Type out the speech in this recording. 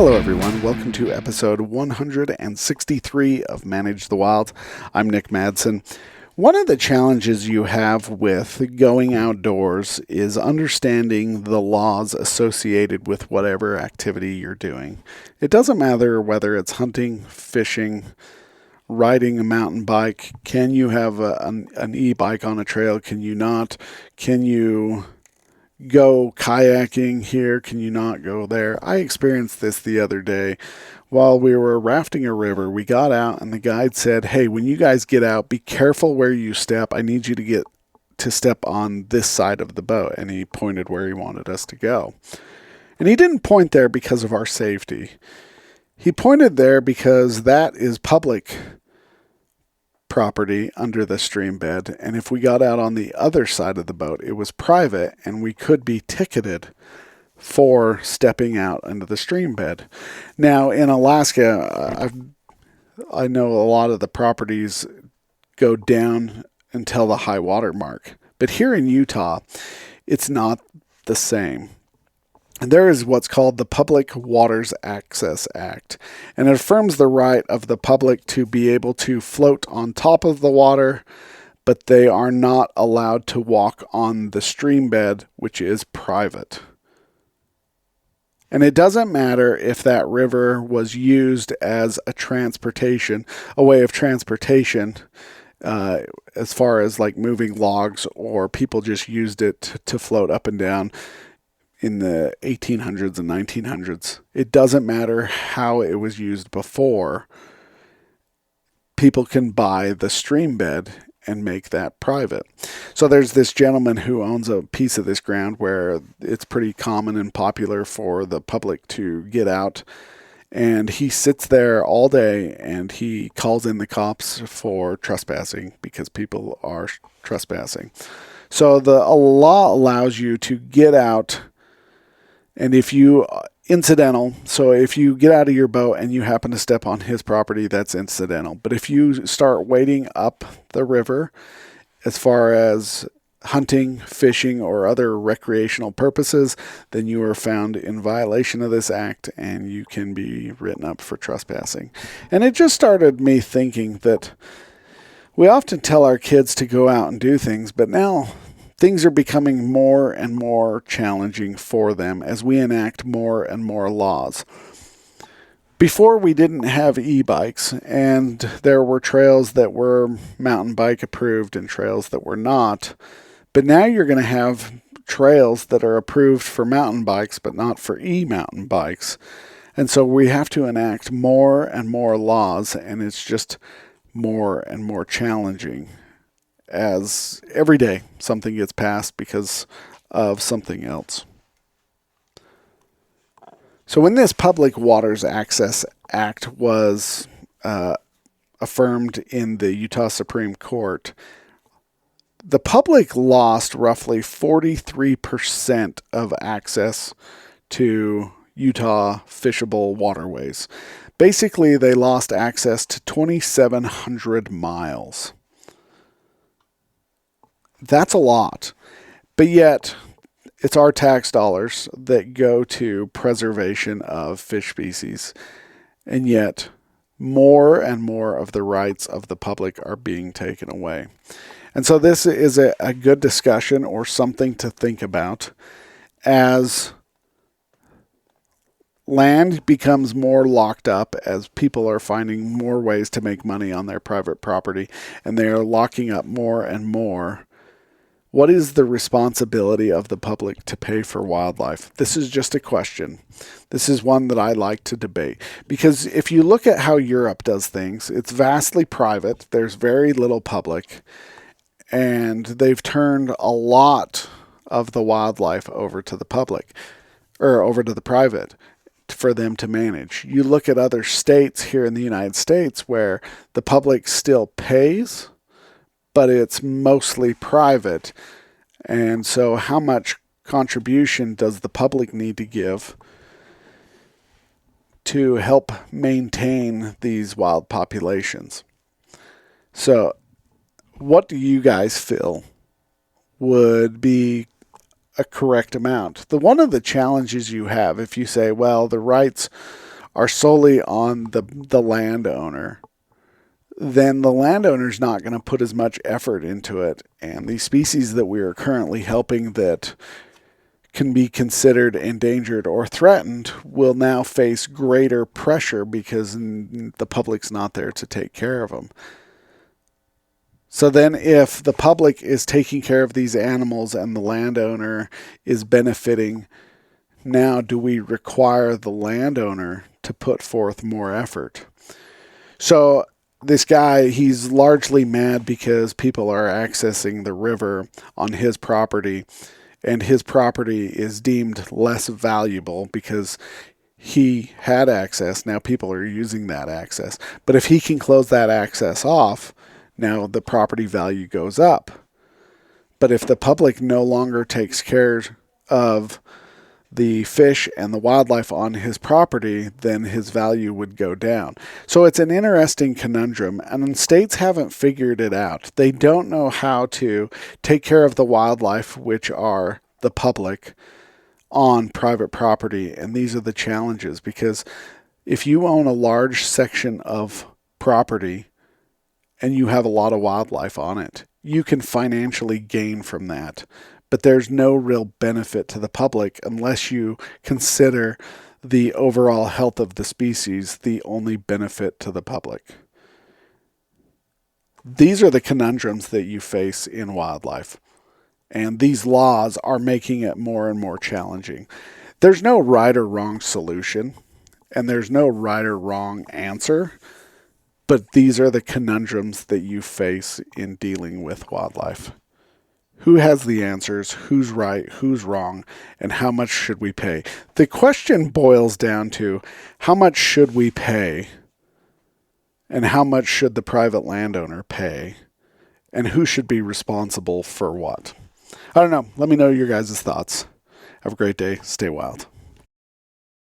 Hello, everyone. Welcome to episode 163 of Manage the Wild. I'm Nick Madsen. One of the challenges you have with going outdoors is understanding the laws associated with whatever activity you're doing. It doesn't matter whether it's hunting, fishing, riding a mountain bike. Can you have an e-bike on a trail? Can you not? Can you go kayaking here? Can you not go there? I experienced this the other day while we were rafting a river. We got out and the guide said, "Hey, when you guys get out, be careful where you step. I need you to step on this side of the boat." And he pointed where he wanted us to go. And he didn't point there because of our safety. He pointed there because that is public property under the stream bed, and if we got out on the other side of the boat, it was private, and we could be ticketed for stepping out into the stream bed. Now, in Alaska, I know a lot of the properties go down until the high water mark, but here in Utah, it's not the same. There is what's called the Public Waters Access Act, and it affirms the right of the public to be able to float on top of the water, but they are not allowed to walk on the stream bed, which is private. And it doesn't matter if that river was used as a way of transportation, as far as like moving logs, or people just used it to float up and down in the 1800s and 1900s. It doesn't matter how it was used before. People can buy the stream bed and make that private. So there's this gentleman who owns a piece of this ground where it's pretty common and popular for the public to get out. And he sits there all day and he calls in the cops for trespassing because people are trespassing. So the law allows you to get out. And if you if you get out of your boat and you happen to step on his property, that's incidental. But if you start wading up the river, as far as hunting, fishing, or other recreational purposes, then you are found in violation of this act and you can be written up for trespassing. And it just started me thinking that we often tell our kids to go out and do things, but now things are becoming more and more challenging for them as we enact more and more laws. Before, we didn't have e-bikes, and there were trails that were mountain bike approved and trails that were not. But now you're going to have trails that are approved for mountain bikes, but not for e-mountain bikes. And so we have to enact more and more laws, and it's just more and more challenging as every day something gets passed because of something else. So when this Public Waters Access Act was affirmed in the Utah Supreme Court, the public lost roughly 43% of access to Utah fishable waterways. Basically, they lost access to 2,700 miles. That's a lot, but yet it's our tax dollars that go to preservation of fish species, and yet more and more of the rights of the public are being taken away. And so this is a good discussion, or something to think about, as land becomes more locked up, as people are finding more ways to make money on their private property, and they are locking up more and more. What is the responsibility of the public to pay for wildlife? This is just a question. This is one that I like to debate. Because if you look at how Europe does things, it's vastly private. There's very little public. And they've turned a lot of the wildlife over to the public, or over to the private, for them to manage. You look at other states here in the United States where the public still pays, but it's mostly private. And so how much contribution does the public need to give to help maintain these wild populations? So what do you guys feel would be a correct amount? One of the challenges you have, if you say, well, the rights are solely on the landowner, then the landowner's not going to put as much effort into it. And the species that we are currently helping that can be considered endangered or threatened will now face greater pressure because the public's not there to take care of them. So then if the public is taking care of these animals and the landowner is benefiting, now do we require the landowner to put forth more effort? So this guy, he's largely mad because people are accessing the river on his property, and his property is deemed less valuable because he had access. Now people are using that access. But if he can close that access off, now the property value goes up. But if the public no longer takes care of the fish and the wildlife on his property, then his value would go down. So it's an interesting conundrum, and states haven't figured it out. They don't know how to take care of the wildlife, which are the public, on private property, and these are the challenges, because if you own a large section of property and you have a lot of wildlife on it, you can financially gain from that. But there's no real benefit to the public unless you consider the overall health of the species the only benefit to the public. These are the conundrums that you face in wildlife, and these laws are making it more and more challenging. There's no right or wrong solution, and there's no right or wrong answer, but these are the conundrums that you face in dealing with wildlife. Who has the answers? Who's right? Who's wrong? And how much should we pay? The question boils down to how much should we pay? And how much should the private landowner pay? And who should be responsible for what? I don't know. Let me know your guys' thoughts. Have a great day. Stay wild.